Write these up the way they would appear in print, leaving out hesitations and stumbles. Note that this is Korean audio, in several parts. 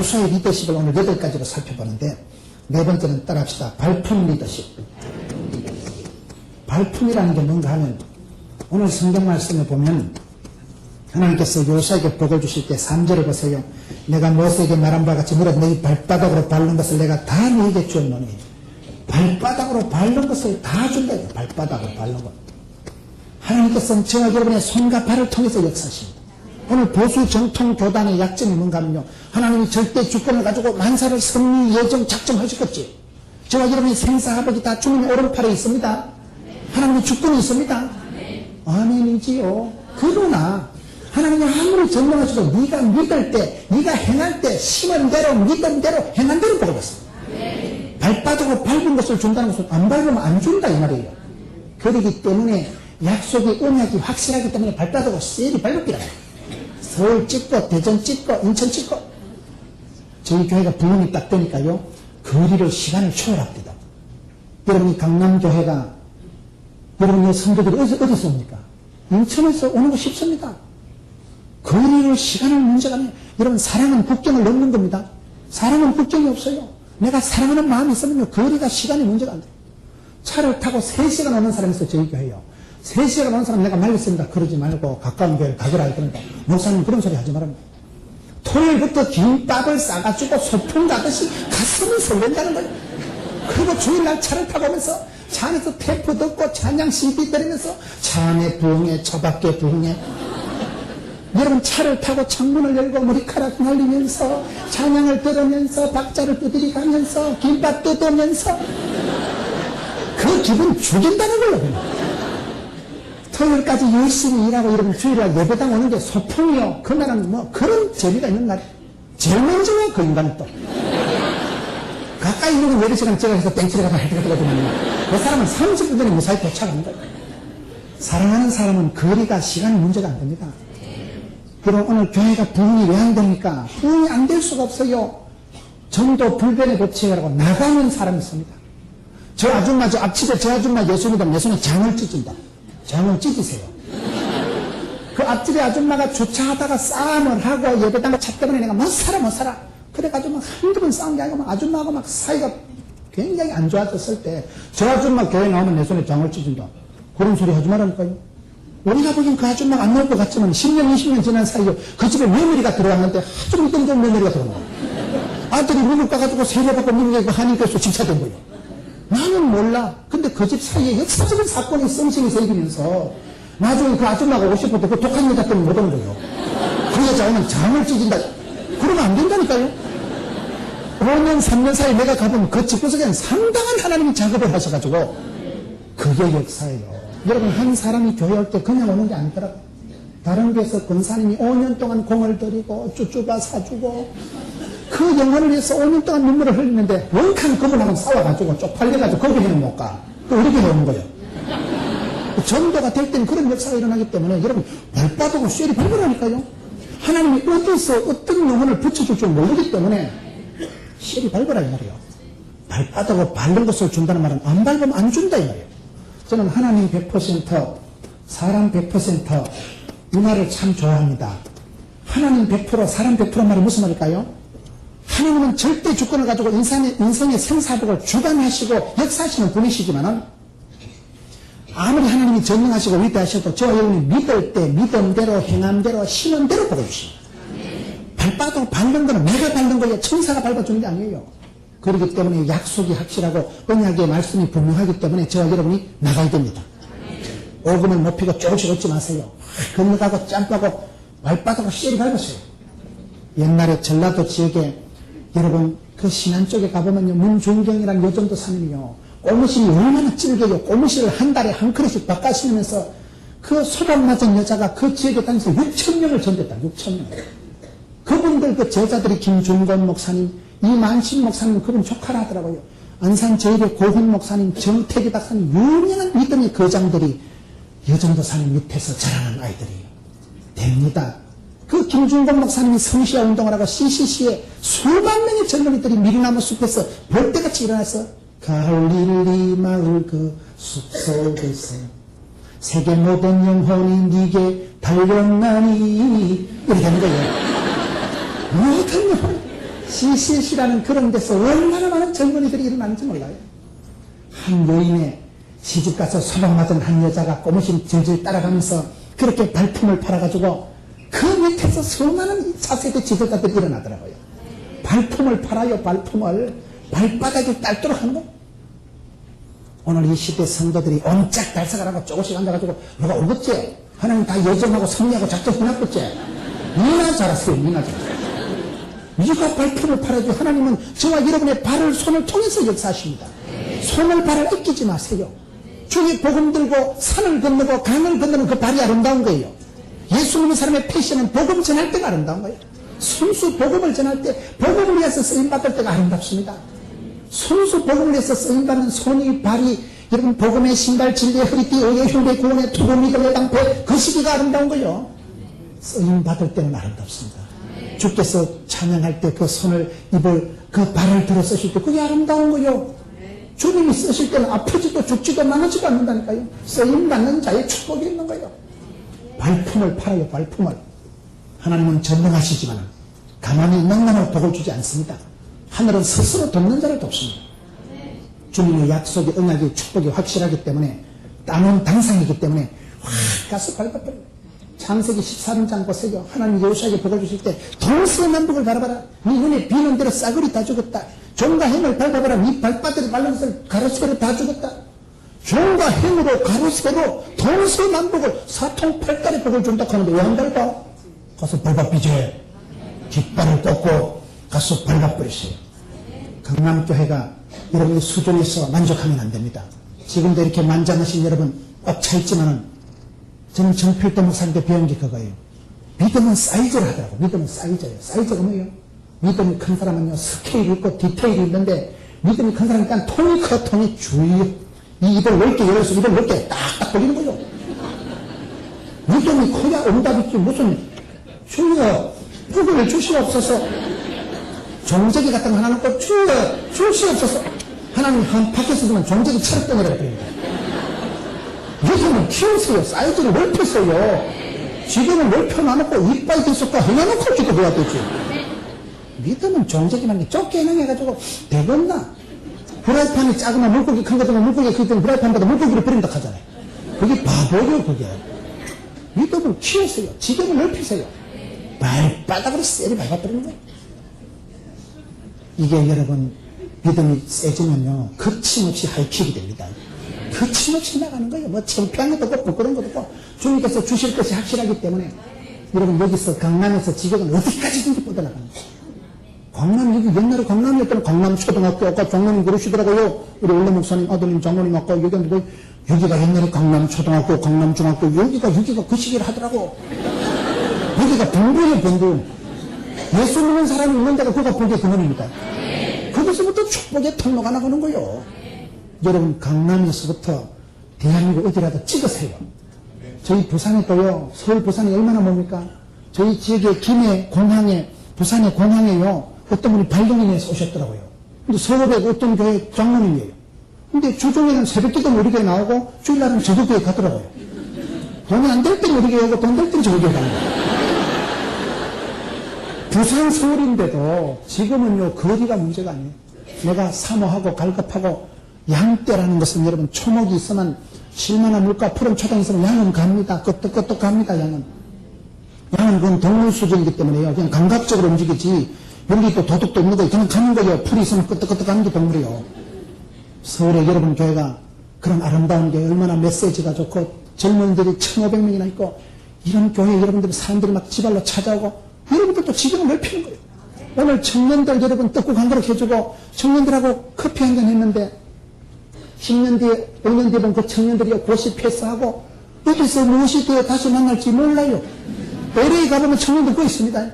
교수의 리더십을 오늘 8가지로 살펴보는데, 네 번째는 따라합시다. 발품 리더십. 발품이라는 게 뭔가 하면, 오늘 성경 말씀을 보면 하나님께서 요수아에게 복을 주실 때 3절을 보세요. 내가 모세에게 말한 바와 같이 무릇 내 발바닥으로 밟는 것을 내가 다 너에게 주었노니, 발바닥으로 밟는 것을 다 준다. 발바닥으로 밟는 것. 하나님께서는 저와 여러분의 손과 발을 통해서 역사하십니다. 오늘 보수 정통 교단의 약점이 뭔가 하면요, 하나님이 절대 주권을 가지고 만사를 섭리 예정 작정하셨겠지. 저와 여러분의 생사하복이 다 주님의 오른팔에 있습니다. 하나님의 주권이 있습니다. 아멘이지요. 그러나 하나님이 아무리 전능하셔도 네가 믿을 때, 네가 행할 때 심은 대로 믿은 대로 행한 대로 복을 받습니다. 발바닥으로 밟은 것을 준다는 것은 안 밟으면 안 준다 이 말이에요. 그렇기 때문에 약속이 언약이 확실하기 때문에 발바닥으로 세리 밟을기라. 서울 찍고 대전 찍고 인천 찍고, 저희 교회가 부흥이 딱 되니까요, 거리를 시간을 초월합니다. 여러분이 강남교회가, 여러분의 성도들이 어디서 옵니까? 인천에서 오는 거 쉽습니다. 거리를 시간을 문제가 아니에요. 여러분, 사랑은 국경을 넘는 겁니다. 사랑은 국경이 없어요. 내가 사랑하는 마음이 있으면요, 거리가 시간이 문제가 안 돼요. 차를 타고 3시간 오는 사람이 있어요. 저희 교회요. 3시간 오는 사람 내가 말렸습니다. 그러지 말고 가까운 교회를 가거라 했더니, 목사님 그런 소리 하지 말랍니다. 토요일부터 김밥을 싸가지고 소풍 가듯이 가슴이 설렌다는 거예요. 그리고 주일날 차를 타고 오면서 차 안에서 테이프 듣고 찬양 CD 들으면서 차 안에 부흥해, 저 밖에 부흥해. 여러분, 차를 타고 창문을 열고 머리카락 날리면서 찬양을 들으면서 박자를 두드리 가면서 김밥 뜯으면서 그 기분 죽인다는 거예요. 토요일까지 열심히 일하고 여러분 주일날 예배당 오는 게 소풍이요. 그날은 뭐 그런 재미가 있는 날. 제일 먼저 왜 그 인간은 또 가까이 있는 건 8시간 찍어서 땡치를 가서 해드거든요. 그 사람은 30분 전에 무사히 도착하는 거예요. 사랑하는 사람은 거리가 시간이 문제가 안 됩니다. 그럼 오늘 교회가 부흥이 왜 안 됩니까? 부흥이 안 될 수가 없어요. 전도 불변의 법칙이라고 나가는 사람이 있습니다. 저 아줌마, 저 앞집에 저 아줌마 예수님이다. 예수님 장을 찢은다. 장을 찢으세요. 그 앞집에 아줌마가 주차하다가 싸움을 하고 예배당 차 때문에 내가 못 살아. 그래가지고 막 한두 번 싸운 게 아니고 막 아줌마하고 막 사이가 굉장히 안 좋아졌을 때 저 아줌마 교회 나오면 내 손에 장을 찢은다. 그런 소리 하지 말라니까요. 우리가 보기엔 그 아줌마가 안 나올 것 같지만 10년, 20년 지난 사이에 그 집에 며느리가 들어왔는데 아주 믿던 전 며느리가 들어온 거예요. 아들이 미국 가가지고 세례받고 미국에 한인교수 집사된 거예요. 나는 몰라. 근데 그 집 사이에 역사적인 사건이 썽썽이 생기면서 나중에 그 아줌마가 50부터 그 독한 여자 때문에 못 오는 거예요. 그 여자 오면 장을 찢은다. 그러면 안 된다니까요. 5년, 3년 사이에 내가 가보면 그 집구석에는 상당한 하나님이 작업을 하셔가지고 그게 역사예요. 여러분, 한 사람이 교회 올 때 그냥 오는 게 아니더라고요. 다른 교회에서 권사님이 5년 동안 공을 들이고 쭈쭈바 사주고 그 영혼을 위해서 5년 동안 눈물을 흘리는데 원칸 그분하고 싸워가지고 쪽팔려가지고 거기는 못 가. 또 우리 교회 오는 거예요. 전도가 될 때는 그런 역사가 일어나기 때문에 여러분, 발바닥으로 쇠리 밟으라니까요. 하나님이 어디서 어떤 영혼을 붙여줄 줄 모르기 때문에 쇠리 밟으라 이 말이에요. 발바닥으로 밟는 것을 준다는 말은 안 밟으면 안 준다 이 말이에요. 저는 하나님 100%, 사람 100%, 이 말을 참 좋아합니다. 하나님 100%, 사람 100% 말이 무슨 말일까요? 하나님은 절대 주권을 가지고 인생의 생사복을 주관하시고 역사하시는 분이시지만은 아무리 하나님이 전능하시고 위대하셔도 저 여러분이 믿을 때 믿음대로 행함대로 신원대로 보여주십니다. 발바닥 밟는 거는 내가 밟는 거예요. 천사가 밟아주는 게 아니에요. 그렇기 때문에 약속이 확실하고 언약의 말씀이 분명하기 때문에 저와 여러분이 나가야 됩니다. 오금을 높이고 조금씩 얻지 마세요. 건너가고 짬바고 발바닥으로 씨를 밟으세요. 옛날에 전라도 지역에 여러분 그 신안 쪽에 가보면요, 문중경이라는 요정도 사님이요, 꼬무실이 얼마나 찔겨요. 꼬무실을 한 달에 한 그릇씩 바꿔시면서 그 소방 맞은 여자가 그 지역에 다니면서 6,000명을 전됐다. 6,000명. 그분들 그 제자들이 김중건 목사님, 이만신 목사님, 그분 조카라 하더라고요. 안산 제일의 고훈 목사님, 정태기 박사님, 유명한 믿음의 거장들이 여정도사님 밑에서 자라는 아이들이에요. 됩니다. 그 김중건 목사님이 성시화 운동을 하고 CCC에 수만 명의 젊은이들이 미리나무 숲에서 벌떼같이 일어나서 가을릴리 마을 그 숲속에서 세계 모든 영혼이 네게 달려나니 이렇게 되는 거예요. 모든 영혼 CCC라는 그런 데서 얼마나 많은 젊은이들이 일어나는지 몰라요. 한 여인의 시집 가서 소방 맞은 한 여자가 꼬무신 질질 따라가면서 그렇게 발품을 팔아가지고 그 밑에서 수많은 차세대 지도자들이 일어나더라고요. 발품을 팔아요. 발품을 발바닥에 딸도록 하는 거. 오늘 이 시대 성도들이 옴짝 달싹을 하고 조금씩 앉아가지고 누가 오겠지? 하나님 다 예정하고 섭리하고 작정해놨겠지? 니나 잘했어요. 니나 잘했어요. 네가 발품을 팔아줘. 하나님은 저와 여러분의 발을 손을 통해서 역사하십니다. 손을 발을 아끼지 마세요. 주의 복음 들고 산을 건너고 강을 건너는 그 발이 아름다운 거예요. 예수 믿는 사람의 패션은 복음 전할 때가 아름다운 거예요. 순수 복음을 전할 때 복음을 위해서 쓰임받을 때가 아름답습니다. 순수 복음을 위해서 쓰임받는 손이 발이 여러분 복음의 신발 진리의 허리띠 의의 흉배 구원의 투구 믿음의 방패 그 시기가 아름다운 거예요. 쓰임받을 때는 아름답습니다. 주께서 찬양할 때 그 손을 입을 그 발을 들어 쓰실 때 그게 아름다운 거예요. 주님이 쓰실 때는 아프지도 죽지도 망하지도 않는다니까요. 쓰임받는 자의 축복이 있는 거예요. 발품을 팔아요. 발품을. 하나님은 전능하시지만 가만히 넉넉한 복을 주지 않습니다. 하늘은 스스로 돕는 자를 돕습니다. 주님의 약속이 응하기 축복이 확실하기 때문에 땅은 당상이기 때문에 확 가서 밟아버려요. 창세기 14장 보세요. 하나님 여호수아에게 복을 주실 때 동서남북을 바라봐라. 네 눈에 비는 대로 싸그리 다 죽었다. 종과 행을 밟아봐라. 네 발바닥에 밟는 것을 가로수로 다 죽었다. 종과 행으로 가로세로 동서남북을 사통팔달의 복을 준다고 하는데 왜 안 밟아? 가서 밟아비제 깃발을 꺾고 가서 밟아버리세요. 강남교회가 여러분의 수준에서 만족하면 안 됩니다. 지금도 이렇게 만장하신 여러분 꽉 차있지만은 저는 정필도 목사님께 배운 게 그거예요. 믿음은 사이즈를 하더라고. 믿음은 사이즈예요. 사이즈가 뭐예요? 믿음이 큰 사람은요 스케일이 있고 디테일이 있는데 믿음이 큰 사람이니까 통이 커. 통이 주의요. 이 입을 넓게 열어서 입을 넓게 딱딱 벌리는 거죠. 믿음이 커야 응답이 있지. 무슨 주여 복을 주시옵소서. 종제기 같은 거 하나 놓고 주여 주시옵소서. 하나님 한 밖에서 종제기 철덩이라 그럽니다. 믿음을 키우세요. 사이즈를 넓혔어요. 지금은 넓혀놔놓고 이빨 계속과 해놔놓고 기도해야 되지. 믿음은 종제기만 게 좁게 해놔가지고 되겠나? 프라이팬이 작으면 물고기 큰 거지만 물고기가 크기 프라이팬보다 물고기를 버린다 하잖아요. 그게 바보예요. 그게. 믿음을 키우세요. 지금은 넓히세요. 발바닥으로 세리 밟아버리는 거예요. 이게 여러분 믿음이 세지면요 거침없이 하이킥이 됩니다. 거침없이 나가는 거예요. 뭐 창피한 것도 없고 부끄러운 것도 없고 주님께서 주실 것이 확실하기 때문에 여러분 여기서 강남에서 지금은 어디까지든지 뻗어나가는 거예요. 강남 여기 옛날에 강남이었던 강남초등학교 아까 장로님 그러시더라고요. 우리 원래 목사님 아드님 장로님 아까 얘기했는데 여기가 옛날에 강남초등학교 강남중학교 여기가 그 시기를 하더라고. 여기가 본부예요. 본부. 예수 믿는 사람이 있는 데가 그가 복의 근원입니다. 거기서부터 축복의 통로가 나가는 거예요. 여러분 강남에서부터 대한민국 어디라도 찍으세요. 저희 부산에 또요 서울 부산이 얼마나 멉니까? 저희 지역의 김해 공항에 부산의 공항에요 어떤 분이 발령인에서 오셨더라고요. 근데 서울에 어떤 교회 장로님이에요. 근데 주중에는 새벽기도 우리 교회 나오고 주일날은 저도 교회 가더라고요. 돈이 안 될 때는 우리 교회 오고 돈 될 때는 저도 교회 가는 거예요. 부산 서울인데도 지금은요 거리가 문제가 아니에요. 내가 사모하고 갈급하고 양떼라는 것은 여러분 초목이 있으면 실만한 물가 푸른 초당이 있으면 양은 갑니다. 끄떡끄떡 갑니다. 양은 그건 동물 수준이기 때문에요. 그냥 감각적으로 움직이지 여기 또 도둑도 없는 거예요. 그냥 가는 거예요. 풀이 있으면 끄떡끄떡 가는 게 동물이에요. 서울에 여러분 교회가 그런 아름다운 게 얼마나 메시지가 좋고 젊은이들이 1,500명이나 있고 이런 교회 여러분들이 사람들이 막 지발로 찾아오고 여러분들도 지금은 넓히는 거예요. 오늘 청년들 여러분 떡국 한 그릇 해주고 청년들하고 커피 한잔 했는데 10년 뒤에 5년 뒤에 보면 그 청년들이 고시 패스하고 여기서 무엇이 되어 다시 만날지 몰라요. LA 가보면 청년들 거 있습니다.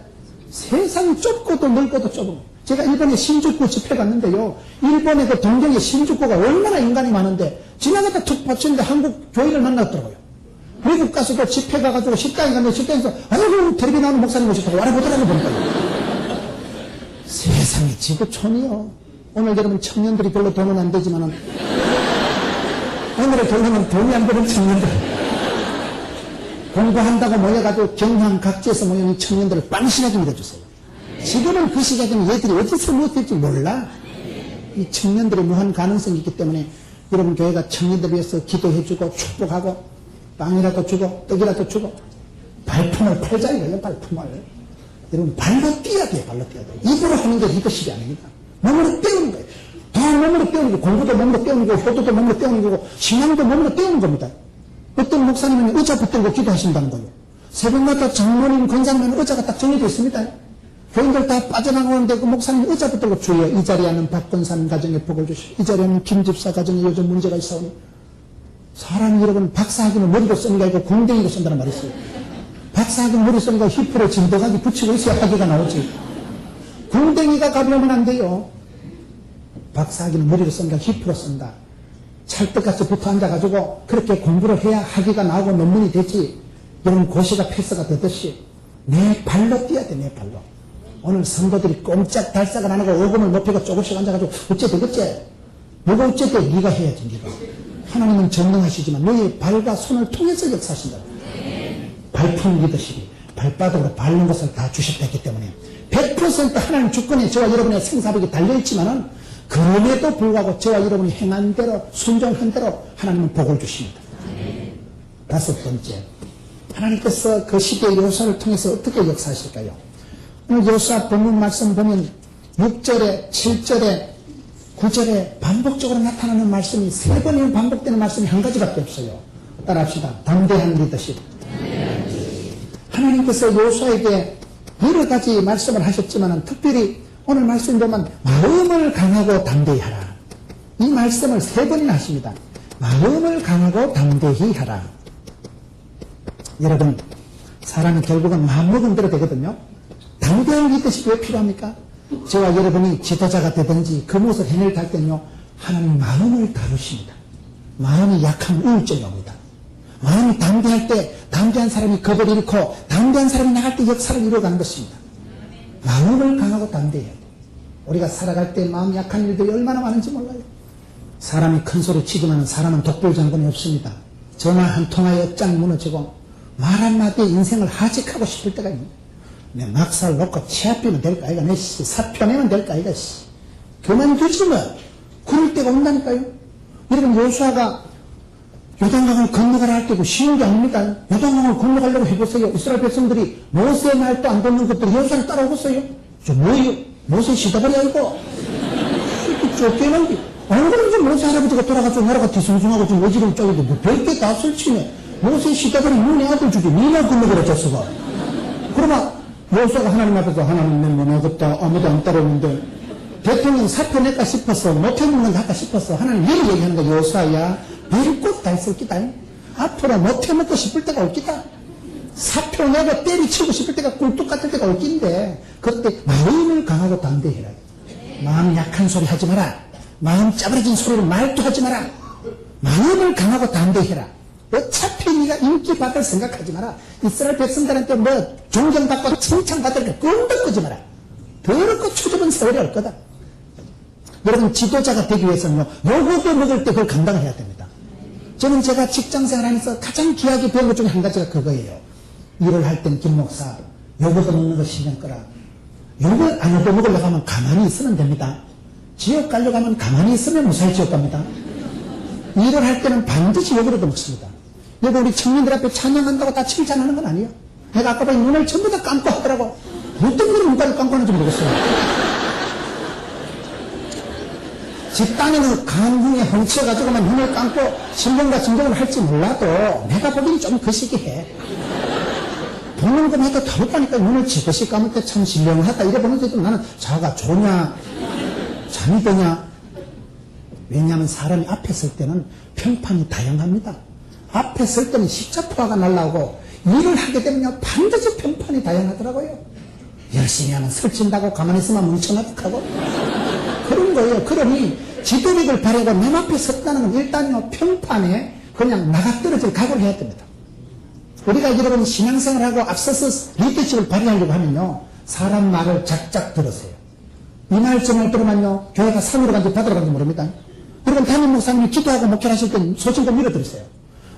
세상이 좁고도 넓고도 좁은 제가 일본에 신주쿠 집회 갔는데요. 일본의 그 동경의 신주쿠가 얼마나 인간이 많은데 지나가다 툭 받쳤는데 한국 교회를 만났더라고요. 외국 가서도 집회 가가지고 식당에 갔는데 식당에서 아이고 텔레비 나오는 목사님 오셨다고 알아보더라고요. 보니까 세상이 지구촌이요. 오늘 여러분 청년들이 별로 돈은 안 되지만은 오늘의 결론은 돈이 안 되는 청년들 공부한다고 모여가지고 경향 각지에서 모여있는 청년들을 빵신하게 밀어주세요. 지금은 그 시기에 얘들이 어디서 무엇할지 몰라. 이 청년들의 무한 가능성이 있기 때문에 여러분 교회가 청년들 위해서 기도해주고 축복하고 빵이라도 주고 떡이라도 주고 발품을 팔자 이거예요. 발품을. 여러분 발로 뛰어야 돼요. 발로 뛰어야 돼요. 입으로 하는 게 리더십이 아닙니다. 몸으로 때우는 거예요. 다 몸으로 때우는 거고 공부도 몸으로 때우는 거고 효도도 몸으로 때우는 거고 신앙도 몸으로 때우는 겁니다. 어떤 목사님은 의자 붙들고 기도하신다는 거예요. 새벽마다 장로님, 권사님은 의자가 딱 정해져 있습니다. 교인들 다 빠져나가는데 그 목사님 의자 붙들고 주여 이 자리에는 박권사님 가정에 복을 주시오. 이 자리에는 김집사 가정에 요즘 문제가 있사오니 사람이 여러분 박사학위는 머리로 쓰는 게 아니고 궁뎅이로 쓴다는 말이 있어요. 박사학위는 머리 쓰는 거 히프로 진덕하기 붙이고 있어야 학위가 나오지. 궁뎅이가 가벼우면 안 돼요. 박사학위는 머리로 쓴다, 히프로 쓴다. 찰떡같이 붙어 앉아가지고 그렇게 공부를 해야 학위가 나오고 논문이 되지. 여러분 고시가 패스가 되듯이 내 발로 뛰어야 돼. 내 발로. 오늘 성도들이 꼼짝 달싹을 안 하고 오금을 높이고 조금씩 앉아가지고 어째 되겠지? 뭐가 어째 돼? 네가 해야지. 네가. 하나님은 전능하시지만 너의 발과 손을 통해서 역사하신다. 발품 리더십이 발바닥으로 밟는 것을 다 주셨기 때문에 100% 하나님 주권에 저와 여러분의 생사력이 달려있지만은 그럼에도 불구하고 저와 여러분이 행한 대로 순종한 대로 하나님은 복을 주십니다. 다섯 번째, 하나님께서 그 시대의 요사를 통해서 어떻게 역사하실까요? 오늘 요사 본문 말씀 보면 6절에 7절에 9절에 반복적으로 나타나는 말씀이 3번이나 반복되는 말씀이 한 가지밖에 없어요. 따라합시다. 담대한 리더십. 하나님께서 요수아에게 여러 가지 말씀을 하셨지만 특별히 오늘 말씀 보면 마음을 강하고 담대히 하라. 이 말씀을 3번이나 하십니다. 마음을 강하고 담대히 하라. 여러분 사람은 결국은 마음먹은 대로 되거든요. 담대한 리더십이 왜 필요합니까? 저와 여러분이 지도자가 되든지 그 무엇을 해낼 할 때는요 하나님 마음을 다루십니다. 마음이 약한 우울증이 옵니다. 마음이 담대할 때 담대한 사람이 겁을 잃고 담대한 사람이 나갈 때 역사를 이루어가는 것입니다. 마음을 강하고 담대해야 돼요. 우리가 살아갈 때 마음 약한 일들이 얼마나 많은지 몰라요. 사람이 큰 소리 치지만 사람은 독불장군이 없습니다. 전화 한 통화에 억장 무너지고 말 한마디에 인생을 하직하고 싶을 때가 있습니다. 내 막살 놓고 치아비면 될까 이가 내 사표 내면 될까 이가 그만두지 뭐. 그럴 때가 온다니까요. 여러분 요수아가 요단강을 건너가라 할 때도 쉬운 게 아닙니다. 요단강을 건너가려고 해보세요. 이스라엘 백성들이 모세의 말도 안 듣는 것들이 요수아를 따라오겠어요? 저 뭐예요? 모세 시다버리 아니고 쫓겨난 게 안 그러면 모세 할아버지가 돌아가서 나라가 뒤숭숭하고 좀 어지러운 쪽인데 뭐 별게 다 설치네. 모세 시다버리 눈의 아들 주지 니만 건너가라 졌어가. 그러면 요수아가 하나님 앞에서 하나님 내 못하겠다 아무도 안 따라오는데 대통령 사표 낼까 싶었어 못해먹는 거 할까 싶었어. 하나님 미리 얘기하는 거 요수아야 별꽃 다 있을 기다. 앞으로 못해먹고 싶을 때가 올 기다. 사표 내고 때리치고 싶을 때가 꿀뚝 같을 때가 올 긴데 그때 마음을 강하고 담대해라. 마음 약한 소리 하지 마라. 마음 짜부러진 소리를 말도 하지 마라. 마음을 강하고 담대해라. 어차피 네가 인기 받을 생각하지 마라. 이스라엘 백성들한테 뭐 존경받고 칭찬받을 거 꿈도 꾸지 마라. 더럽고 추접은 세월이 올 거다. 여러분 지도자가 되기 위해서는요 요거도 먹을 때 그걸 감당을 해야 됩니다. 저는 제가 직장생활 하면서 가장 귀하게 배운 것 중에 한 가지가 그거예요. 일을 할 땐 김 목사 요거도 먹는 거 신경 꺼라. 요거 안 요거 먹으려고 하면 가만히 있으면 됩니다. 지옥 가려고 하면 가만히 있으면 무사히 지옥 갑니다. 일을 할 때는 반드시 요거라도 먹습니다. 여기 우리 청년들 앞에 찬양한다고 다 칭찬하는 건 아니에요. 내가 아까 보니 눈을 전부 다 감고 하더라고. 어떤 분이 눈까지 감고 하는지 모르겠어요. 집단에는 강궁에 헝치어가지고만 눈을 감고 신경과 진정을 할지 몰라도 내가 보기엔 좀 거시기해. 보는 건 해도 더럽다니까 눈을 지그시 감을 때 참 신령하다 이래 보는데도 나는 자가 좋냐 잠이 드냐. 왜냐하면 사람이 앞에 설 때는 평판이 다양합니다. 앞에 설 때는 십자포화가 날라오고 일을 하게 되면요 반드시 평판이 다양하더라고요. 열심히 하면 설친다고 가만히 있으면 뭉쳐나득하고 그런 거예요. 그러니 지도력을 발휘하고 내 앞에 섰다는 건 일단요 평판에 그냥 나가떨어질 각오를 해야 됩니다. 우리가 여러분 신앙생활하고 앞서서 리더십을 발휘하려고 하면요 사람 말을 작작 들으세요. 이 말 저 말 들으면요 교회가 산으로 간지 바다로 간지 모릅니다. 여러분 담임 목사님이 기도하고 목회를 하실 때는 소신껏 밀어들으세요.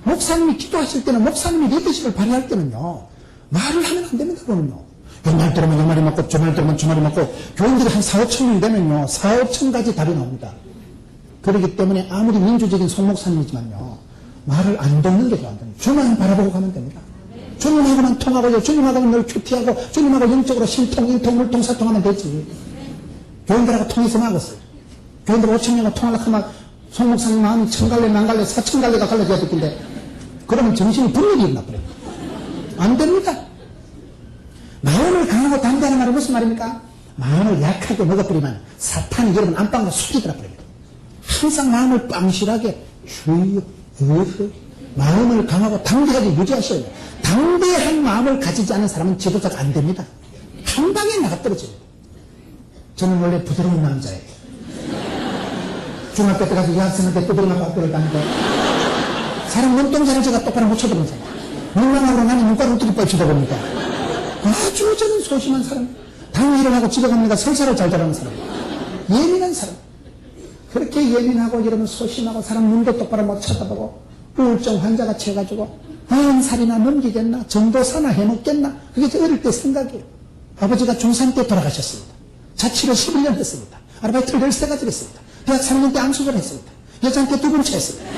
목사님이 기도하실 때는 목사님이 리더십을 발휘할 때는요 말을 하면 안 됩니다. 그거는요 연말 들어오면 연말이 먹고 주말 들어오면 주말이 먹고 교인들이 한 4, 5천 명 되면요 4, 5천 가지 답이 나옵니다. 그렇기 때문에 아무리 민주적인 송목사님이지만요 말을 안 듣는 게 좋아요. 주만 바라보고 가면 됩니다. 주님하고만 통하고요. 주님하고만 늘 큐티하고 주님하고 영적으로 신통, 일통, 물통, 사통하면 되지. 교인들하고 통해서 막았어요. 교인들 5천 명과 통하려고 하면 송목사님 마음이 천갈래, 만갈래, 사천갈래가 갈라져야 됐긴데 그러면 정신이 분열이 일어나 버려요. 안 됩니다. 마음을 강하고 담대하는 말은 무슨 말입니까? 마음을 약하게 먹어버리면 사탄이 여러분 안방으로 숙이더라 버립니다. 항상 마음을 빵실하게 주여, 마음을 강하고 담대하게 유지하셔야 돼요. 담대한 마음을 가지지 않은 사람은 지도자가 안 됩니다. 한 방에 나가떨어져요. 저는 원래 부드러운 남자예요. 중학교 때 가서 여학생한테 두드리만 학교를 다니고 사람 눈동자를 제가 똑바로 못 쳐다보는 사람. 눈망하고 나는 눈가를 어떻게 뻗치다 봅니까? 아주 저는 소심한 사람. 당일 일어나고 집에 갑니다. 설사를 잘 자라는 사람. 예민한 사람. 그렇게 예민하고 여러분 소심하고 사람 눈도 똑바로 못 쳐다보고 우울증 환자가 채가지고 40살이나 넘기겠나? 전도사나 해먹겠나? 그게 저 어릴 때 생각이에요. 아버지가 중3 때 돌아가셨습니다. 자취를 11년 했습니다. 아르바이트를 13가지를 했습니다. 대학 3년 때 암수를 했습니다. 여자한테 2번째 했습니다.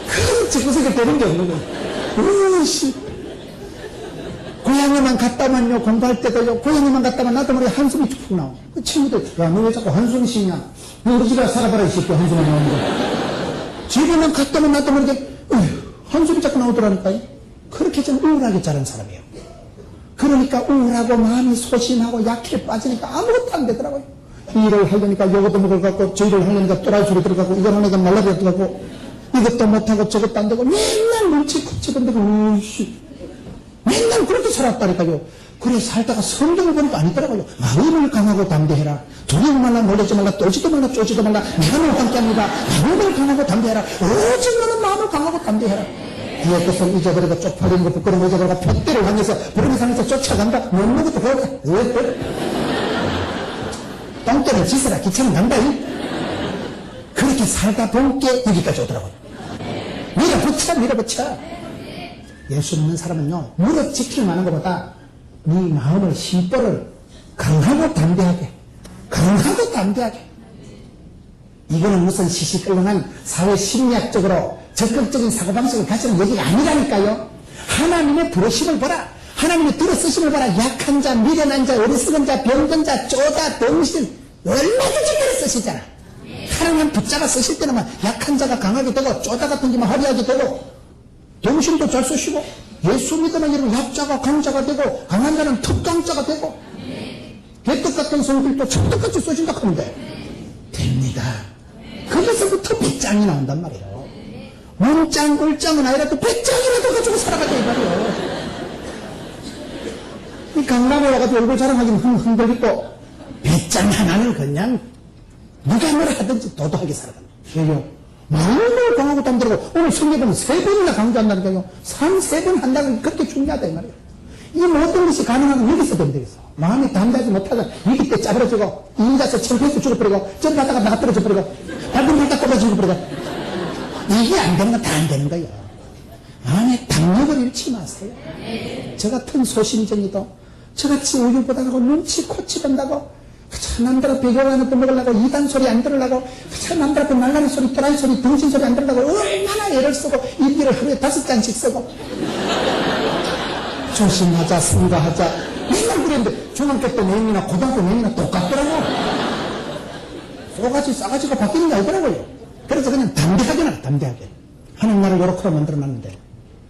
그런 제구석에 되는 게 없는 거예요. 으이씨. 고향에만 갔다만요, 공부할 때도요, 고향에만 갔다만 나도 모르게 한숨이 툭 나와. 그 친구들, 야, 너 왜 자꾸 한숨이 쉬냐? 너 우리 집에 살아봐라, 이 새끼, 한숨이 나오는 거. 집에만 갔다만 나도 모르게, 한숨이 자꾸 나오더라니까요. 그렇게 좀 우울하게 자란 사람이에요. 그러니까 우울하고 마음이 소심하고 약해 빠지니까 아무것도 안 되더라고요. 일을 하려니까 요것도 먹을 것 같고, 저 일을 하려니까 또라이 소리 들어가고, 이걸 하려니까 말라리가 들어가고, 이것도 못하고 저것도 안 되고, 맨날 눈치 쿡치던데고, 으이씨. 맨날 그렇게 살았다니까요. 그래 살다가 성경을 보니까 아니더라고요. 마음을 강하고 담대해라. 두려워 말라, 놀라지 말라, 떨지도 말라, 쫄지도 말라. 내가 너와 함께합니다. 마음을 강하고 담대해라. 오직 너는 마음을 강하고 담대해라. 뒤에 것을 잊어버리고 쪽팔리는 거 부끄러운 거 잊어버리고 푯대를 향해서 부름이 상해서 쫓아간다. 먹는 것도 그러네. 똥개를 짓으라 귀찮은 난다. 그렇게 살다 본게 여기까지 오더라고요. 밀어붙여. 예수 믿는 사람은요, 무릎 지킬 만한 것보다 네 마음을 심보를 강하고 담대하게 이거는 무슨 시시끌렁한 사회 심리학적으로 적극적인 사고방식을 가지는 얘기가 아니라니까요. 하나님의 부르심을 보라. 하나님의 들어쓰심을 보라. 약한 자, 미련한 자, 어리석은 자, 병든 자, 쪼다, 병신 얼마든지 들어쓰시잖아. 하나님 붙잡아 쓰실 때는 약한 자가 강하게 되고 쪼다 같은 게만 화려하게 되고 동심도 잘 쓰시고 예수 믿으면 여러분 약자가 강자가 되고 강한 자는 특강자가 되고 개떡 같은 성질도 척떡같이 쓰신다 하는데 됩니다. 거기서부터 배짱이 나온단 말이에요. 문짱, 울짱은 아니라도 배짱이라도 가지고 살아가자 이 말이에요. 이 강남에 와가지고 얼굴 자랑하기는 흔들리고 배짱 하나는 그냥 누가 뭐라 하든지 도도하게 살아간다. 왜요? 마음을 강하고 담대하고 오늘 성경은 3번이나 강조한다니까요. 3번 한다는 게 그렇게 중요하다 이 말이에요. 이 모든 것이 가능한 건 여기서 되면 되겠어. 마음이 담대하지 못하면 위기 때 짜버려지고 인자서 창피해서 죽어버리고 전 가다가 나가 떨어져 버리고 밟은 물다 꼽아져 버리고 이게 안 되는 건 다 안 되는 거예요. 마음의 담력을 잃지 마세요. 저 같은 소심쟁이도 저같이 우유보다하고 눈치 코치 본다고 그저 남들 앞에 요가는 또 먹으려고 이단 소리 안 들으려고 그저 남들 앞에 말라리 소리 또라이 소리 등신 소리 안 들으려고 얼마나 애를 쓰고 일기를 하루에 5장씩 쓰고 조심하자 승가하자 맨날 그랬는데 중학교 때 내용이나 고등학교 내용이나 똑같더라고. 싸가지가 바뀌는 게 아니더라고요. 그래서 그냥 담대하게 하는 나를 요렇게 만들어놨는데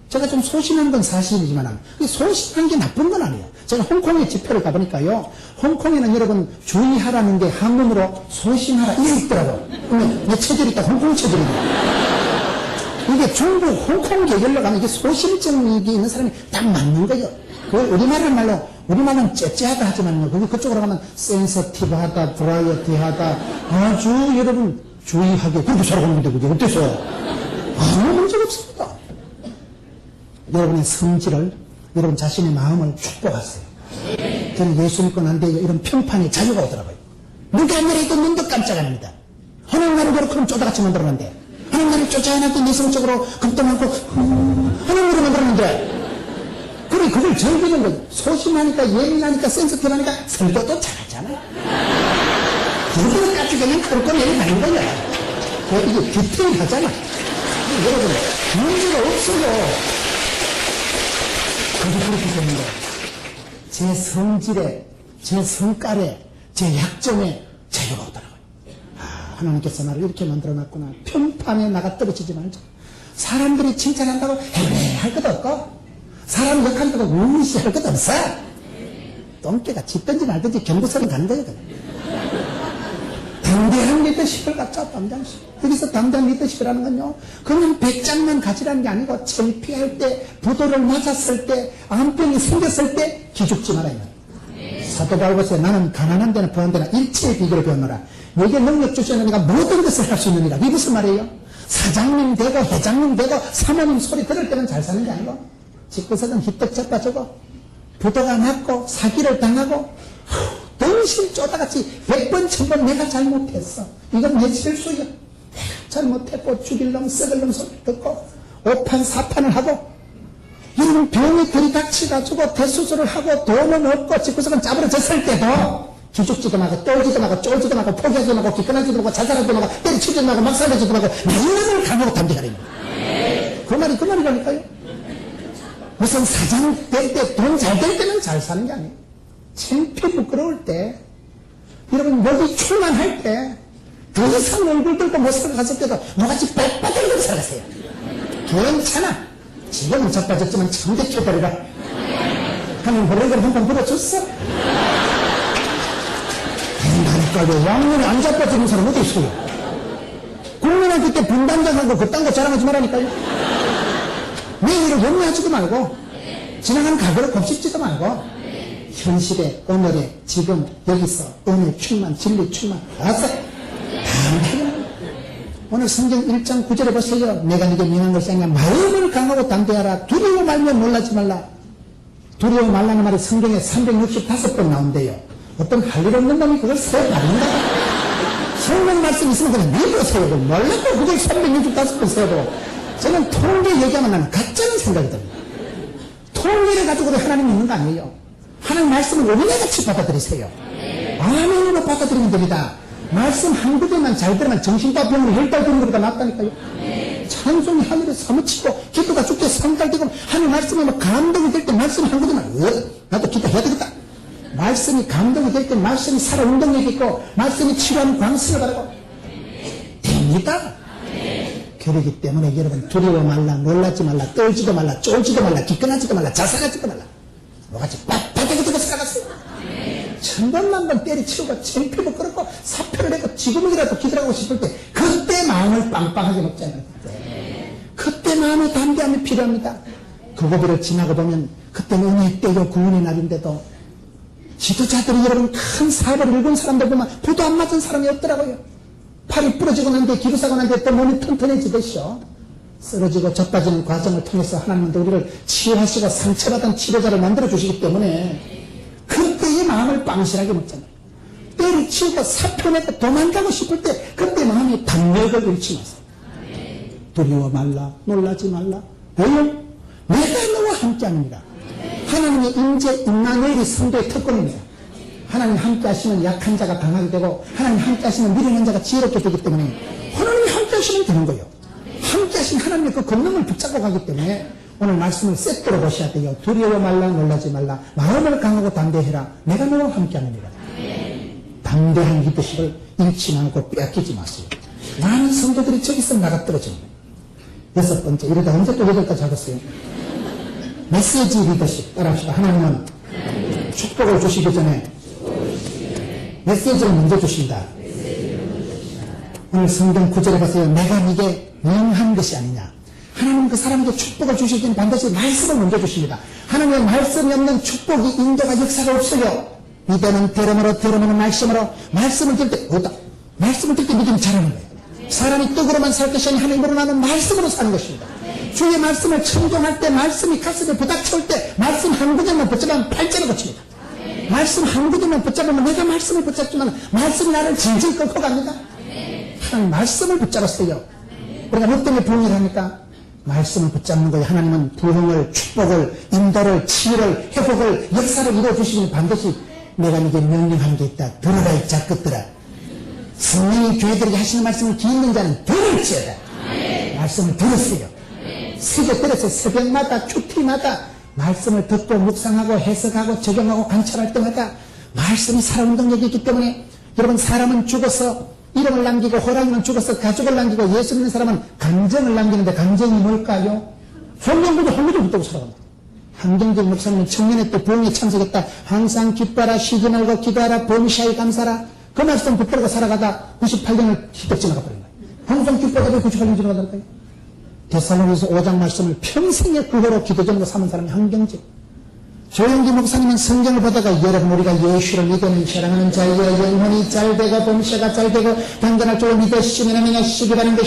제가 좀 소심한 건 사실이지만 소심한 게 나쁜 건 아니에요. 제가 홍콩에 집회를 가보니까요. 홍콩에는 여러분 주의하라는 게 한문으로 소심하라 이게 있더라고요. 내 체질이 딱 홍콩 체질이에요. 이게 중국 홍콩 계열로 가면 이게 소심증이 있는 사람이 딱 맞는 거예요. 우리말은 째째하다 하지만요. 그쪽으로 가면 센서티브하다, 브라이어티하다, 아주 여러분 주의하게 그렇게 살아가는 건데 그게 어때서? 아무 문제가 없습니다. 여러분의 성질을, 여러분 자신의 마음을 축복하세요. 저는 예수 믿고 난 뒤에 이런 평판에 자유가 오더라고요. 누가 뭐래도 눈도 깜짝 안 합니다. 하나님 나를 그렇게 그럼 쪼다같이 만들었는데, 하나님 나를 쫓아야할 때 내성적으로 겁도 많고, 하나님 나를 만들었는데, 그럼 여러분이 그걸 즐기는 거예요. 소심하니까, 예민하니까, 센스티브하니까 설교도 잘하잖아. 그걸 가지고는 꼼꼼히 가는 거야. 이게 디테일하잖아. 여러분, 문제가 없어요. 그게 그렇게 되는 거예요. 제 성질에, 제 성깔에, 제 약점에 자유가 없더라고요. 아, 하나님께서 나를 이렇게 만들어놨구나. 평판에 나가 떨어지지 말자. 사람들이 칭찬한다고 할 것도 없고, 사람 욕한다고 무시할 것도 없어. 똥개가 짖든지 말든지 경고선은 가는 거예요. 담대한 리더십을 갖자, 담대한십. 여기서 담대한 리더십이라는 건요, 그냥 배짱만 가지라는 게 아니고, 창피할 때, 부도를 맞았을 때, 암병이 생겼을 때, 기죽지 말아야 돼. 사도 바울에서 나는 가난한 데나 부한 데나 일체의 비결을 배웠노라. 내게 능력 주시는 이가 모든 것을 할 수 있는 이라. 이게 무슨 말이에요? 사장님 되고, 회장님 되고, 사모님 소리 들을 때는 잘 사는 게 아니고, 집구석은 휘떡 자빠지고, 부도가 맞고, 사기를 당하고, 덩신 쪼다같이 100번, 1000번 내가 잘못했어. 이건 내 실수야. 내가 잘못했고, 죽일 놈, 썩을 놈 소리 듣고, 오판, 사판을 하고, 여러분 병이 들이닥치가지고 대수술을 하고 돈은 없고 집구석은 짜부러졌을 때도 기죽지도 말고 떨지도 말고 쫄지도 말고 포기하지도 말고 기권하지도 말고 자살하지도 말고 때려치지도 말고 막 살려지도 말고 내일을 강하고 담대하리니. 그 말이라니까요. 무슨 사장 될 때 돈 잘 될 때는 잘 사는 게 아니에요. 창피 부끄러울 때, 여러분 여기 출만할 때 더 이상 얼굴 들고 못 살아갔을 때도 뭐같이 빽빽하게 살았어요. 괜찮아. 지금은 자빠졌지만 참대 쳐버리라. 하는 그런 걸 한 번 불어줬어? 된다니까요. 왕년에 안 자빠지는 사람 어디 있어요? 국민한테 때 분단장하고 그딴 거 자랑하지 말라니까요. 내일을 염려하지도 말고, 지나가는 과거를 곱씹지도 말고, 현실에, 오늘에, 지금, 여기서, 은혜 충만, 진리 충만, 알았어? 담대하게. 오늘 성경 1장 9절에 보세요. 내가 네게 명한 것이 아니라 마음을 강하고 담대하라. 두려워 말면 놀라지 말라. 두려워 말라는 말이 성경에 365번 나온대요. 어떤 할 일 없는 놈이 그걸 세워 말린다. 성경 말씀 있으면 그냥 믿어 세워도 몰라도 그걸 365번 세워도 저는 통계 얘기하면 나는 가짜는 생각이 듭니다. 통계를 가지고도 하나님 믿는 거 아니에요. 하나님 말씀을 은혜같이 받아들이세요. 아멘으로 받아들이면 됩니다. 말씀 한 구절만 잘 들으면 정신과 병으로 10달 되는 것보다 낫다니까요. 찬송이 하늘에 사무치고 기도가 죽게 3달 되고 하늘 말씀에 막 감동이 될 때 말씀 한 구절만 나도 기도해야 되겠다. 말씀이 감동이 될 때 말씀이 살아 운동력 있고 말씀이 치료하는 광수를 바라고 됩니다. 그러기 때문에 여러분 두려워 말라, 놀라지 말라, 떨지도 말라, 쫄지도 말라, 기권하지도 말라, 자살하지도 말라. 뭐같이 빡빡하게 들고 살았어요. 1000번만 때리치우고 창피도 그렇고 사표를 내고 지금이라도 기도하고 싶을 때 그때 마음을 빵빵하게 먹잖아요. 그때 마음의 담대함이 필요합니다. 그 고비를 지나고 보면 그때는 은혜의 때요 구원의 날인데도 지도자들이 여러분 큰 사업을 이룬 사람들 보면 부도 안 맞은 사람이 없더라고요. 팔이 부러지고 난 뒤에 기부사고 난 뒤에 또 몸이 튼튼해지듯이요. 쓰러지고 젖빠지는 과정을 통해서 하나님은 우리를 치유하시고 상처받은 치료자를 만들어주시기 때문에 그때의 마음을 빵실하게 먹잖아요. 때려치우고 사표내고 도망가고 싶을 때 그때 마음이 담력을 잃지 마세요. 두려워 말라, 놀라지 말라. 왜요? 내가 너와 함께합니다. 하나님의 임재 임마누엘이 성도의 특권입니다. 하나님 함께 하시면 약한 자가 강하게 되고 하나님 함께 하시면 미련한 자가 지혜롭게 되기 때문에 하나님이 함께 하시면 되는 거예요. 함께 하신 하나님의 그 권능을 붙잡고 가기 때문에 오늘 말씀을 세트로 보셔야 돼요. 두려워 말라, 놀라지 말라. 마음을 강하고 담대해라. 내가 너와 함께하느니라. 담대한 리더십을 잃지 않고 빼앗기지 마세요. 많은 성도들이 저기서 나가 떨어지는 거예요. 6번째, 이러다 언제 또 8까지 하겠어요? 메시지 리더십 따라합시다. 하나님은 축복을 주시기 전에 메시지를 먼저 주신다. 오늘 성경 9절에 보세요. 내가 네게 명한 것이 아니냐. 하나님 그 사람에게 축복을 주실 때는 반드시 말씀을 먼저 주십니다. 하나님의 말씀이 없는 축복이 인도가 역사가 없어요. 이때는 들으면 말씀을 들 때 없다. 말씀을 들 때 믿음이 자라는 거예요. 사람이 떡으로만 살 것이 아니라 하나님으로 나는 말씀으로 사는 것입니다. 주의 말씀을 청종할 때 말씀이 가슴에 부닥쳐올 때 말씀 한 구절만 붙잡으면 팔자를 고칩니다. 말씀 한 구절만 붙잡으면 내가 말씀을 붙잡지만 말씀이 나를 질질 끌고 갑니다. 하나님 말씀을 붙잡았어요. 우리가 뭐 때문에 부흥을 합니까? 말씀을 붙잡는 거예요. 하나님은 부흥을, 축복을, 인도를, 치유를, 회복을, 역사를 이루어주시니 반드시 내가 네게 명령하는 게 있다. 들어라 이 작것들아. 성령이 교회들에게 하시는 말씀을 듣는 자는 들을지어다. 말씀을 들었어요. 새벽 들었어요. 새벽마다 큐티마다 말씀을 듣고 묵상하고 해석하고 적용하고 관찰할 때마다 말씀이 살아온 능력이 있기 때문에 여러분, 사람은 죽어서 이름을 남기고 호랑이는 죽어서 가족을 남기고 예수 믿는 사람은 감정을 남기는데 감정이 뭘까요? 성경보다 한국을 붙들고 살아갑니다. 한경직 목사님은 청년회 때 부흥에 참석했다. 항상 기뻐라, 쉬지 말고 기도하라, 범시하에 감사라. 그 말씀 붙들고 살아가다 98년을 휘떡 지나가 버린 거예요. 항상 기뻐하다 98년 지나가더라고요. 데살로니가서 5장 말씀을 평생의 구호로 기도전으로 삼은 사람이 한경직. 조영기 목사님은 성경을 보다가 여러분, 우리가 예수를 믿으면 사랑하는 자여 영혼이 잘되고 범시가 잘되고 당근할 쪽을 믿으시면 하시기 바란데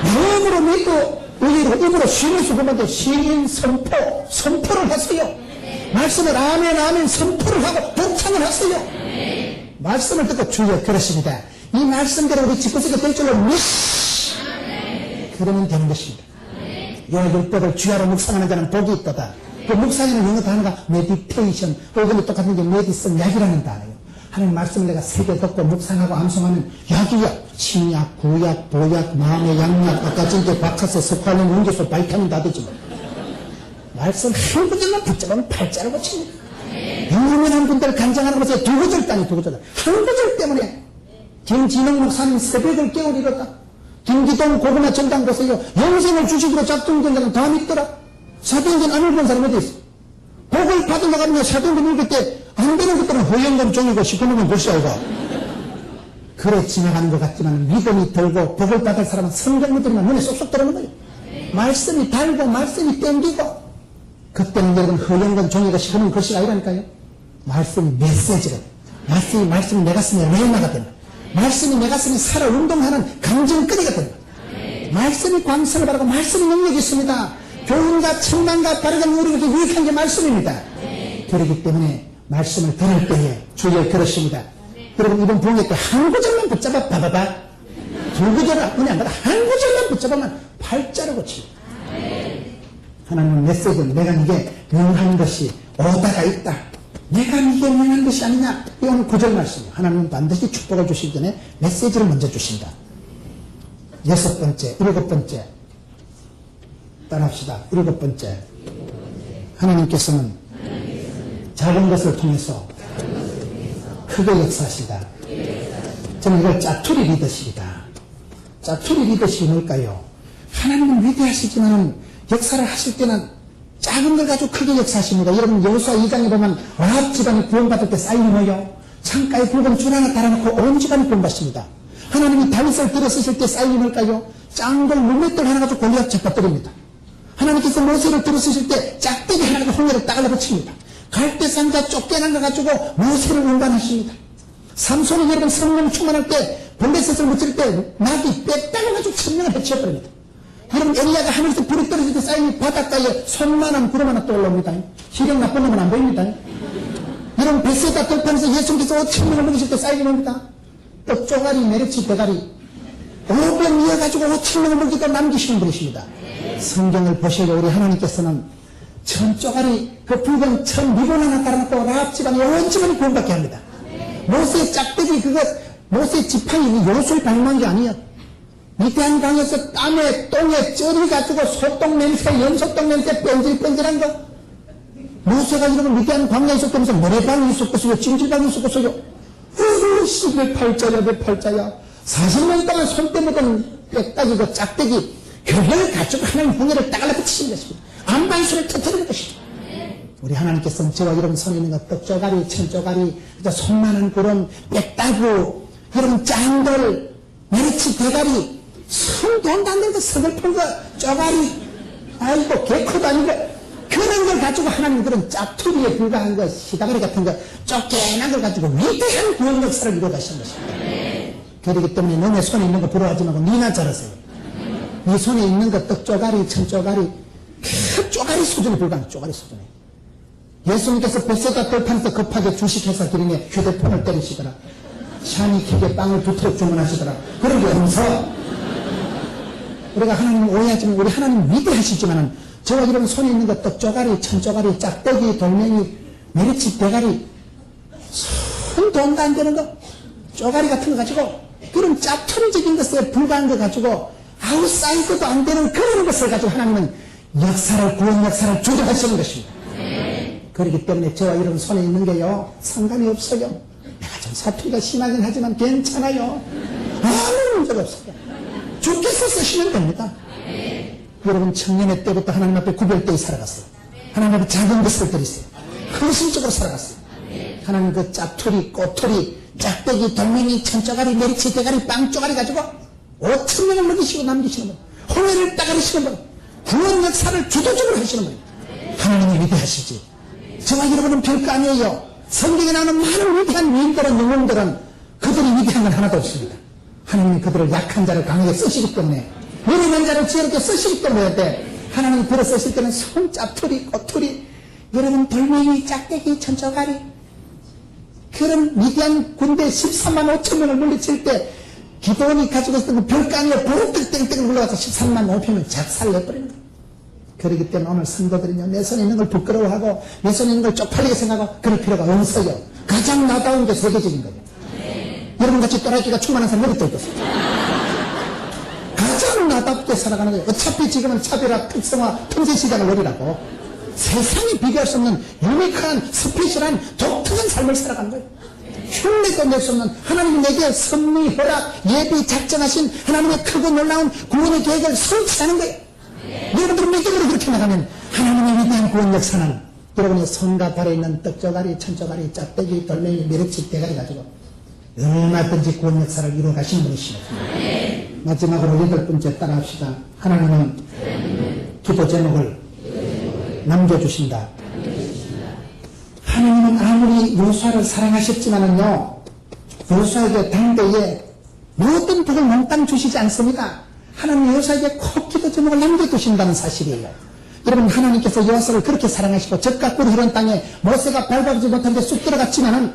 마음으로 믿고 의로 입으로 쉬면서 보면 시인 선포를 했어요. 말씀을 아멘 선포를 하고 독창을 했어요. 말씀을 듣고 주여 그렇습니다. 이 말씀대로 우리 집구석에 될 줄로 그러면 되는 것입니다. 요 율법을 주야로 묵상하는 자는 복이 있도다. 그 묵상에는 영어 단어가 메디테이션, 그거는 똑같은 게 메디슨, 약이라는 단어예요. 하나님 말씀을 내가 새겨 듣고 묵상하고 암송하면 약이야. 신약, 구약, 보약, 마음의 양약, 아까 전에 박하세, 석화는 웅기소, 바이타민 다 되지 뭐. 말씀 한 구절만 붙잡으면 팔자를 고칩니다. 유명한 분들 간장하는 것에 두 구절 따니 두 구절. 한 구절 때문에 김진영 목사님 새벽을 깨우리로다. 김기동 고구마 전당 보세요. 영생을 주식으로 작동된 자는 다 믿더라. 사도행전 안 읽은 사람이 어디 있어? 복을 받으러 가면 사도행전 읽을 때 안 되는 것들은 허영감 종이고 시커먼 보시오가. 그래 지나가는 것 같지만 믿음이 들고 복을 받을 사람은 성경을 들으면 눈에 쏙쏙 들어오는 거예요. 말씀이 달고 말씀이 땡기고. 그때는 여러분 허영감 종이고 시커먼 글씨가 아니라니까요. 말씀이 메시지로, 말씀이 내 가슴에 레마가 된다. 말씀이 내 가슴에 살아 운동하는 감정거리가 된다. 말씀이 광선을 바라고 말씀이 능력이 있습니다. 교훈과 청단과 바르게 우리에게 유익한 게 말씀입니다. 그렇기 때문에 말씀을 들을 때에 주여 그렇습니다. 여러분 이번 부흥회 때 한 구절만 붙잡아 봐봐봐. 두 구절은 그냥 한 구절만 붙잡으면 팔자를 고칩니다. 하나님은 메시지는 내가 이게 명한 것이 오다가 있다. 내가 이게 명한 것이 아니냐. 이건 구절 말씀이에요. 하나님은 반드시 축복을 주시기 전에 메시지를 먼저 주신다. 여섯 번째, 일곱 번째. 따라합시다. 일곱 번째. 하나님께서는 작은 것을 통해서 크게 역사하시다. 저는 이걸 짜투리 리더십이다. 짜투리 리더십이 뭘까요? 하나님은 위대하시지만 역사를 하실 때는 작은 걸 가지고 크게 역사하십니다. 여러분 여호수아 2장에 보면 라합 집안이 구원받을 때 쌓임이 뭐요? 창가에 붉은 줄 하나 달아놓고 온 집안이 구원받습니다. 하나님이 다윗을 들어쓰실 때 쌓임이 뭘까요? 짱돌 물맷돌 하나 가지고 골리앗 잡아뜨립니다. 하나님께서 모세를 들어쓰실 때 짝대기 하나가 홍해를 따갈라 붙입니다. 갈대상자 쫓겨난 거 가지고 모세를 운반하십니다. 삼손이 여러분 성령 충만할 때 블레셋을 무찔 때 낙이 뺐다가 가지고 천명을 해치워버립니다. 여러분 엘리야가 하늘에서 불이 떨어질 때 쌓임이 바닷가에 손만한 구름 하나 떠올라옵니다. 시력 나쁜 놈은 안 보입니다. 여러분 베세다 돌판에서 예수님께서 천명을 먹이실 때 쌓임이 뭡니다. 떡 쪼가리 메르치 대가리 5번 이어가지고 5천명을 먹이다 남기시는 분이십니다. 성경을 보시고 우리 하나님께서는 천 쪼가리 그 붉은 천 미본 하나 달아놓고 라합 집안이 온 집안이 구원받게 합니다. 모세의 짝대기 그거 모세의 지팡이 요술 발명한 게 아니에요. 위대한 강에서 땀에 똥에 쩔어가지고 소똥 냄새 연소똥 냄새 뺀질뺀질한 거 모세가 이러면 위대한 광야에 있었다면서 모래방이 있었겠어요. 찜질방이 있었겠어요. 내 팔자야 내 팔자야 40년 동안 손 떼먹은 빽딱이 그 짝대기 그걸 가지고 하나님 홍해를 따갈라 붙이신 것입니다. 안반수를 터뜨리는 것이죠. 우리 하나님께서는 저와 여러분 손에 있는 것 떡조가리 천조가리 손만한 구름 빽따구 여러분 짱돌 메르치 대가리 손도 안 되는 거 서글픈 거 쪼가리 아이고 개코도 아니고 그런 걸 가지고 하나님 그런 짝투리에 불과한 거 시다가리 같은 거 쫓겨난 걸 가지고 위대한 구원 역사를 이루어가신 것입니다. 그렇기 때문에 너네 손에 있는 거 부러워하지 말고 니나 잘하세요. 네 손에 있는 거 떡조가리 천조가리 그 쪼가리 수준에 불과한 쪼가리 수준에 예수님께서 베세다 돌판에서 급하게 주식회사 기름에 휴대폰을 때리시더라. 샤니 킥에 빵을 2트럭 주문하시더라. 그러게 하면서 우리가 하나님 오해하지만 우리 하나님 위대하시지만은 저와 여러분 손에 있는 것도 쪼가리, 천쪼가리, 짝대기, 돌멩이, 메리치, 대가리, 손 돈도 안 되는 거, 쪼가리 같은 거 가지고 그런 짭토리적인 것에 불과한 거 가지고 아웃사이드도 안 되는 그런 것을 가지고 하나님은 역사를, 구원 역사를 주도하시는 것입니다. 그렇기 때문에 저와 여러분 손에 있는 게요 상관이 없어요. 내가 좀 사투리가 심하긴 하지만 괜찮아요. 아무 문제가 없어요. 주께서 쓰시면 됩니다. 여러분 청년의 때부터 하나님 앞에 구별되어 살아갔어요. 하나님 앞에 작은 것을 드리세요. 헌신적으로 살아갔어요. 하나님 그 짭토리, 꼬토리, 짝대기, 돌멩이, 천쪼가리, 메리치, 대가리, 빵쪼가리 가지고 5,000명을 먹이시고 남기시는 분, 홍해를 따가리시는 분, 구원 역사를 주도적으로 하시는 분, 하나님이 위대하시지. 저와 여러분은 별거 아니에요. 성경에 나오는 많은 위대한 위인들은, 영웅들은 그들이 위대한 건 하나도 없습니다. 하나님이 그들을 약한 자를 강하게 쓰시기 때문에, 무능한 자를 지혜롭게 쓰시기 때문에, 하나님이 들어 쓰실 때는 손, 짭토리, 꼬투리, 여러분 돌멩이, 짝대기, 천쪼가리, 그런 위대한 군대 13만 5천 명을 물리칠 때 기도원이 가지고 있었던 그 별거 아니에요. 보름들 땡땡 물러가서 13만 5천을 작살내버리는 거예요. 그렇기 때문에 오늘 성도들은요, 내 손에 있는 걸 부끄러워하고 내 손에 있는 걸 쪽팔리게 생각하고 그럴 필요가 없어요. 가장 나다운 게 세계적인 거예요. 여러분같이 또라이끼가 충만한 사람 어디 또 있겠어요? 가장 나답게 살아가는 거예요. 어차피 지금은 차별화, 특성화, 통제시장을 노리라고 세상에 비교할 수 없는 유니크한, 스페셜한, 독특한 삶을 살아가는 거예요. 흉내도 낼 수 없는 하나님이 내게 섭리, 허락, 예비, 작정하신 하나님의 크고 놀라운 구원의 계획을 성취하는 거예요. 여러분들은 믿음으로 그렇게 나가면 하나님의 위대한 구원 역사는 여러분의 손과 발에 있는 떡조가리, 천조가리, 짝대기, 돌멩이, 메리치, 대가리 가지고 얼마든지 구원 역사를 이루어 가시는 분이십니다. 마지막으로 8번째 따라합시다. 하나님은 기도 제목을 남겨주신다. 하나님은 아무리 요수아를 사랑하셨지만은요, 요수아에게 당대에 모든 복을 몽땅 주시지 않습니다. 하나님 요수아에게 꼭 기도 제목을 남겨두신다는 사실이에요. 여러분, 하나님께서 요수아를 그렇게 사랑하시고 적과 꿀이 흐른 땅에 모세가 밟아보지 못한 데 쑥 들어갔지만은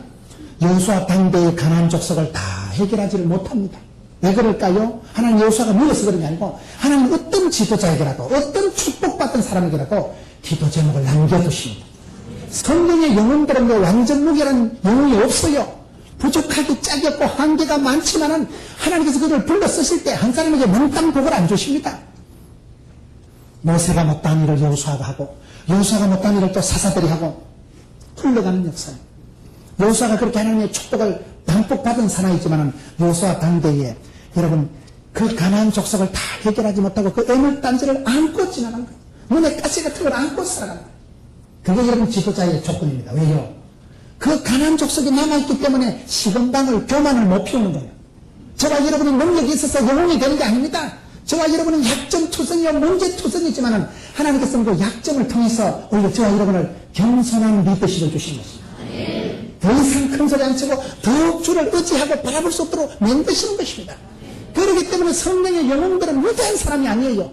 요수아 당대의 가나안 족속을 다 해결하지를 못합니다. 왜 그럴까요? 하나님 요수아가 누워서 그런 게 아니고 하나님 어떤 지도자에게라도 어떤 축복받던 사람에게라도 기도 제목을 남겨두십니다. 성경의 영웅들은 완전 무결한 영웅이 없어요. 부족하기 짝이 없고 한계가 많지만은 하나님께서 그들을 불러 쓰실 때 한 사람에게 몽땅 복을 안 주십니다. 모세가 못한 일을 여호수아가 하고 여호수아가 못한 일을 또 사사들이 하고 흘러가는 역사예요. 여호수아가 그렇게 하나님의 축복을 담뿍 받은 사나이지만은 여호수아 당대에 여러분 그 가나안 족속을 다 해결하지 못하고 그 애물단지를 안고 지나간 거예요. 눈에 가시 같은 걸 안고 살아간 거예요. 그게 여러분 지도자의 조건입니다. 왜요? 그 가나안 족속이 남아있기 때문에 시건방을, 교만을 못 피우는 거예요. 저와 여러분이 능력이 있어서 영웅이 되는 게 아닙니다. 저와 여러분은 약점투성이요 문제투성이지만은 하나님께서는 그 약점을 통해서 오히려 저와 여러분을 겸손한 리더십을 주신 것입니다. 더 이상 큰 소리 안 치고 더욱 주를 의지하고 바라볼 수 없도록 만드시는 것입니다. 그렇기 때문에 성령의 영웅들은 위대한 사람이 아니에요.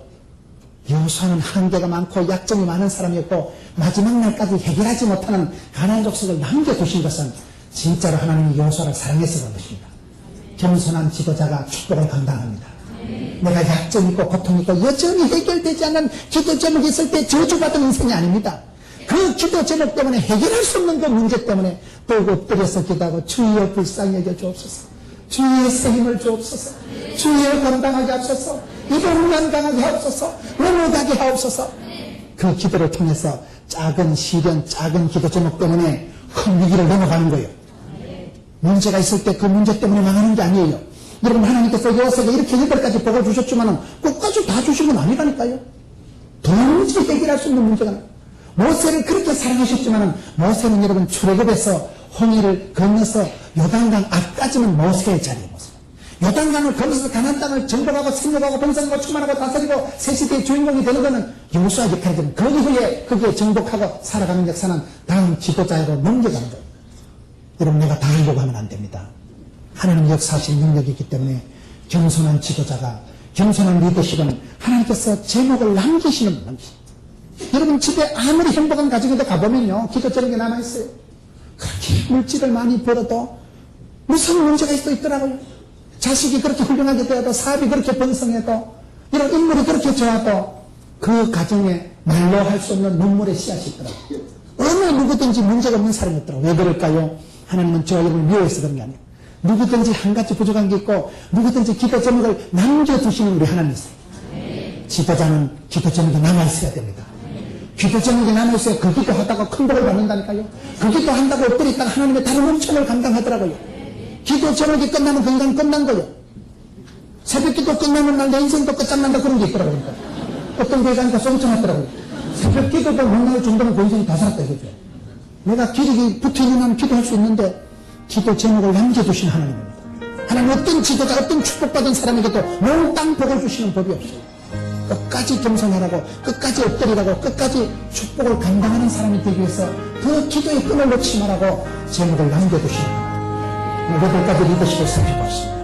여호수아는 한계가 많고 약점이 많은 사람이었고 마지막 날까지 해결하지 못하는 가나안 족속을 남겨두신 것은 진짜로 하나님이 여호수아를 사랑해서 그런 것입니다. 겸손한 지도자가 축복을 감당합니다. 내가 약점 있고 고통 있고 여전히 해결되지 않는 기도 제목이 있을 때 저주받은 인생이 아닙니다. 그 기도 제목 때문에 해결할 수 없는 그 문제 때문에 또 엎드려서 기도하고 주여 불쌍히 여겨 주옵소서, 주의 힘을 주옵소서, 주여 건강하게 하옵소서, 이번 건강하게 하옵소서, 넘어가게 하옵소서. 그 기도를 통해서 작은 시련, 작은 기도 제목 때문에 큰 위기를 넘어가는 거예요. 문제가 있을 때 그 문제 때문에 망하는 게 아니에요. 여러분, 하나님께서 여호수아에게 이렇게 8가지 복을 주셨지만은 끝까지 다 주신 건 아니라니까요. 도무지 해결할 수 없는 문제가 나요. 모세를 그렇게 사랑하셨지만은 모세는 여러분 출애굽에서 홍해를 건너서 요단강 앞까지는 모세의 자리에 모세. 요단강을 건너서 가나안 땅을 정복하고 생업하고 번성하고 충만하고 다스리고 새 시대의 주인공이 되는 것은 여호수아 역할이 됩니다. 그 이후에 거기에 정복하고 살아가는 역사는 다음 지도자로 넘겨가는 거예요. 여러분, 내가 다 하려고 하면 안 됩니다. 하나님 역사하신 능력이 있기 때문에 겸손한 지도자가, 겸손한 리더십은 하나님께서 제목을 남기시는 분입니다. 여러분, 집에 아무리 행복한 가정에도 가보면요, 기도 제목이 남아있어요. 그렇게 물질을 많이 벌어도 무슨 문제가 있더라고요. 자식이 그렇게 훌륭하게 되어도, 사업이 그렇게 번성해도, 이런 인물이 그렇게 좋아도 그 가정에 말로 할 수 없는 눈물의 씨앗이 있더라고요. 어느 누구든지 문제가 없는 사람이 없더라고요. 왜 그럴까요? 하나님은 저와 여러분을 미워해서 그런 게 아니에요. 누구든지 한 가지 부족한 게 있고 누구든지 기도 제목을 남겨두시는 우리 하나님이세요. 지도자는 기도 제목이 남아있어야 됩니다. 기도 제목이 남아있어야 그 기도 하다가 큰 복을 받는다니까요. 그 기도 한다고 엎드렸다가 하나님의 다른 엄청을 감당하더라고요. 기도 제목이 끝나면 그 인간은 끝난 거예요. 새벽 기도 끝나면 날 내 인생도 끝장난다 그런 게 있더라고요. 어떤 교회 가니까 쏘무쳐놨더라고요. 새벽 기도도 못 나올 정도면 그 인생이 다 살았다 이거죠. 내가 기력이 붙어있는 한 기도할 수 있는데 기도 제목을 남겨두신 하나님입니다. 하나님 어떤 지도자 어떤 축복받은 사람에게도 몽땅 복을 주시는 법이 없어요. 끝까지 겸손하라고 끝까지 엎드리라고 끝까지 축복을 감당하는 사람이 되기 위해서 그 기도의 끈을 놓지 말라고 제목을 남겨두시는 겁니다. 여덟가지 리더십을 살펴봤습니다.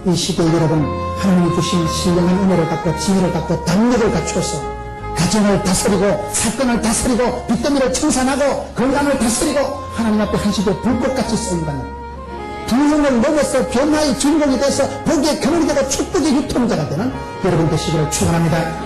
이 시대에 여러분 하나님이 주신 신령한 은혜를 갖고 지혜를 갖고 담력을 갖추어서 가정을 다스리고 사건을 다스리고 빚더미를 청산하고 건강을 다스리고 하나님 앞에 하시되 불꽃같이 쏘인다는 두눈을 먹어서 변화의 주인공이 돼서 복의 근원이 되고 축복의 유통자가 되는 여러분 되시기를 축원합니다.